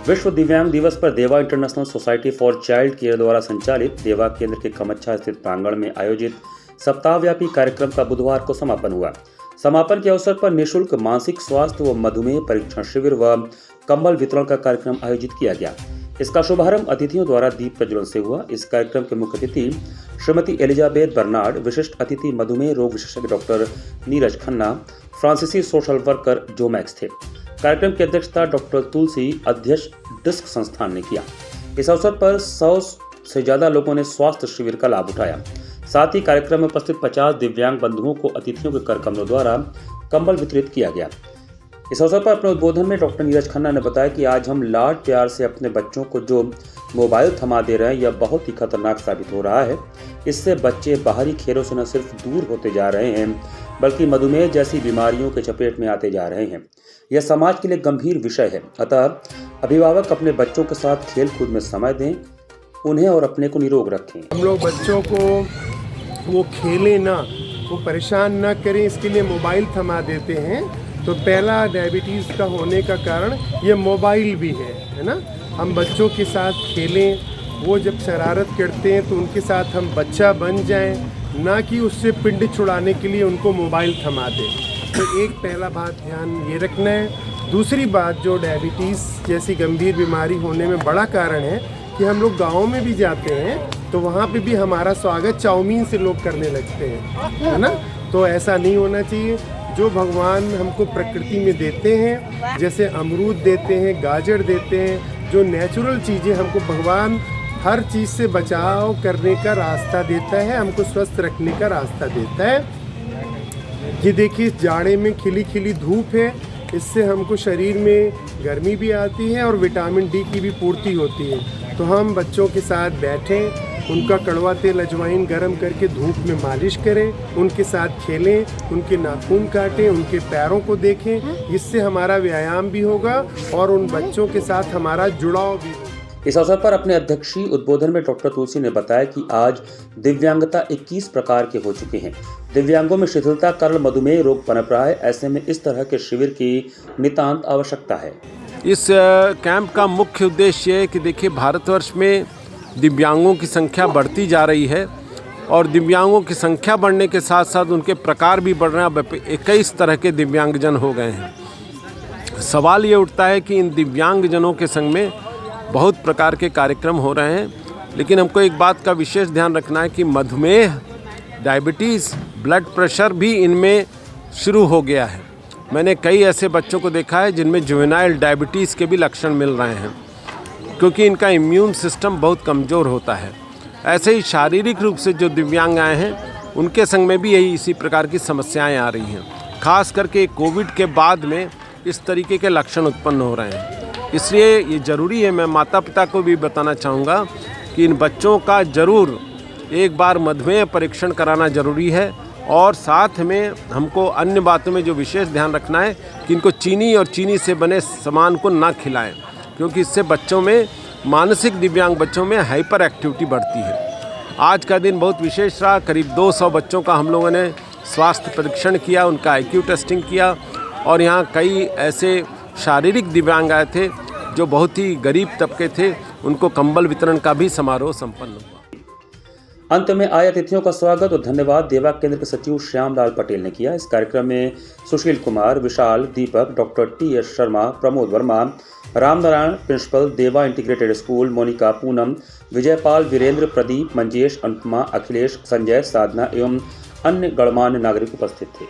विश्व दिव्यांग दिवस पर देवा international society for child care द्वारा संचालित देवा केंद्र के कमच्छा स्थित प्रांगण में आयोजित सप्ताहव्यापी कार्यक्रम का बुधवार को समापन हुआ। समापन के अवसर पर निःशुल्क मानसिक स्वास्थ्य व मधुमेह परीक्षण शिविर व कंबल वितरण का कार्यक्रम आयोजित किया गया। इसका शुभारंभ अतिथियों द्वारा दीप प्रज्वलन से हुआ। इस कार्यक्रम के मुख्य अतिथि श्रीमती एलिजाबेथ बर्नार्ड, विशिष्ट अतिथि मधुमेह रोग विशेषज्ञ डॉक्टर नीरज खन्ना, फ्रांसीसी सोशल वर्कर जो मैक्स थे। कार्यक्रम की अध्यक्षता डॉक्टर तुलसी, अध्यक्ष डिस्क संस्थान ने किया। इस अवसर पर 100 से ज्यादा लोगों ने स्वास्थ्य शिविर का लाभ उठाया। साथ ही कार्यक्रम में उपस्थित 50 दिव्यांग बंधुओं को अतिथियों के कर कमलों द्वारा कंबल वितरित किया गया। इस अवसर पर अपने उद्बोधन में डॉक्टर नीरज खन्ना ने बताया कि आज हम लाड प्यार से अपने बच्चों को जो मोबाइल थमा दे रहे हैं, यह बहुत ही खतरनाक साबित हो रहा है। इससे बच्चे बाहरी खेलों से न सिर्फ दूर होते जा रहे हैं, बल्कि मधुमेह जैसी बीमारियों के चपेट में आते जा रहे हैं। यह समाज के लिए गंभीर विषय है। अतः अभिभावक अपने बच्चों के साथ खेल कूद में समय दें, उन्हें और अपने को निरोग रखें। हम लोग बच्चों को वो खेलें ना, वो परेशान ना करें, इसके लिए मोबाइल थमा देते हैं। तो पहला डायबिटीज़ का होने का कारण ये मोबाइल भी है ना। हम बच्चों के साथ खेलें, वो जब शरारत करते हैं तो उनके साथ हम बच्चा बन जाएं, ना कि उससे पिंड छुड़ाने के लिए उनको मोबाइल थमा दें। तो एक पहला बात ध्यान ये रखना है। दूसरी बात, जो डायबिटीज़ जैसी गंभीर बीमारी होने में बड़ा कारण है कि हम लोग गाँव में भी जाते हैं तो वहाँ पे भी हमारा स्वागत चाउमीन से लोग करने लगते हैं, है ना। तो ऐसा नहीं होना चाहिए। जो भगवान हमको प्रकृति में देते हैं, जैसे अमरूद देते हैं, गाजर देते हैं, जो नेचुरल चीज़ें हमको भगवान हर चीज़ से बचाव करने का रास्ता देता है, हमको स्वस्थ रखने का रास्ता देता है। ये देखिए, जाड़े में खिली खिली धूप है, इससे हमको शरीर में गर्मी भी आती है और विटामिन डी की भी पूर्ति होती है। तो हम बच्चों के साथ बैठें, उनका कड़वा तेल अजवाइन गरम करके धूप में मालिश करें, उनके साथ खेलें, उनके नाखून काटें, उनके पैरों को देखें। इससे हमारा व्यायाम भी होगा और उन बच्चों के साथ हमारा जुड़ाव भी होगा। इस अवसर पर अपने अध्यक्षीय उद्बोधन में डॉक्टर तुलसी ने बताया कि आज दिव्यांगता 21 प्रकार के हो चुके हैं। दिव्यांगों में शिथिलता कारण मधुमेह रोग पनप रहा है। ऐसे में इस तरह के शिविर की नितांत आवश्यकता है। इस कैंप का मुख्य उद्देश्य है कि देखिए, भारतवर्ष में दिव्यांगों की संख्या बढ़ती जा रही है और दिव्यांगों की संख्या बढ़ने के साथ साथ उनके प्रकार भी बढ़ रहे हैं। अब 21 तरह के दिव्यांगजन हो गए हैं। सवाल ये उठता है कि इन दिव्यांगजनों के संग में बहुत प्रकार के कार्यक्रम हो रहे हैं, लेकिन हमको एक बात का विशेष ध्यान रखना है कि मधुमेह, डायबिटीज़, ब्लड प्रेशर भी इनमें शुरू हो गया है। मैंने कई ऐसे बच्चों को देखा है जिनमें जुवेनाइल डायबिटीज़ के भी लक्षण मिल रहे हैं, क्योंकि इनका इम्यून सिस्टम बहुत कमज़ोर होता है। ऐसे ही शारीरिक रूप से जो दिव्यांग आए हैं, उनके संग में भी यही इसी प्रकार की समस्याएं आ रही हैं। खास करके कोविड के बाद में इस तरीके के लक्षण उत्पन्न हो रहे हैं। इसलिए ये ज़रूरी है, मैं माता पिता को भी बताना चाहूँगा कि इन बच्चों का ज़रूर एक बार मधुमेह परीक्षण कराना ज़रूरी है। और साथ में हमको अन्य बातों में जो विशेष ध्यान रखना है कि इनको चीनी और चीनी से बने सामान को ना खिलाएं, क्योंकि इससे बच्चों में, मानसिक दिव्यांग बच्चों में हाइपर एक्टिविटी बढ़ती है। आज का दिन बहुत विशेष रहा। करीब 200 बच्चों का हम लोगों ने स्वास्थ्य परीक्षण किया, उनका IQ टेस्टिंग किया और यहाँ कई ऐसे शारीरिक दिव्यांग आए थे जो बहुत ही गरीब तबके थे, उनको कंबल वितरण का भी समारोह संपन्न हुआ। अंत में आए अतिथियों का स्वागत और धन्यवाद देवा केंद्र के सचिव श्यामलाल पटेल ने किया। इस कार्यक्रम में Sushil Kumar, Vishal, Deepak, doctor TS Sharma, Pramod Verma, Ramnarayan principal, Deva integrated school, Monika, Poonam, Vijaypal, Virendra, Pradeep, Manjesh, Anupama, Akhilesh, Sanjay, Sadhana एवं अन्य गणमान्य नागरिक उपस्थित थे।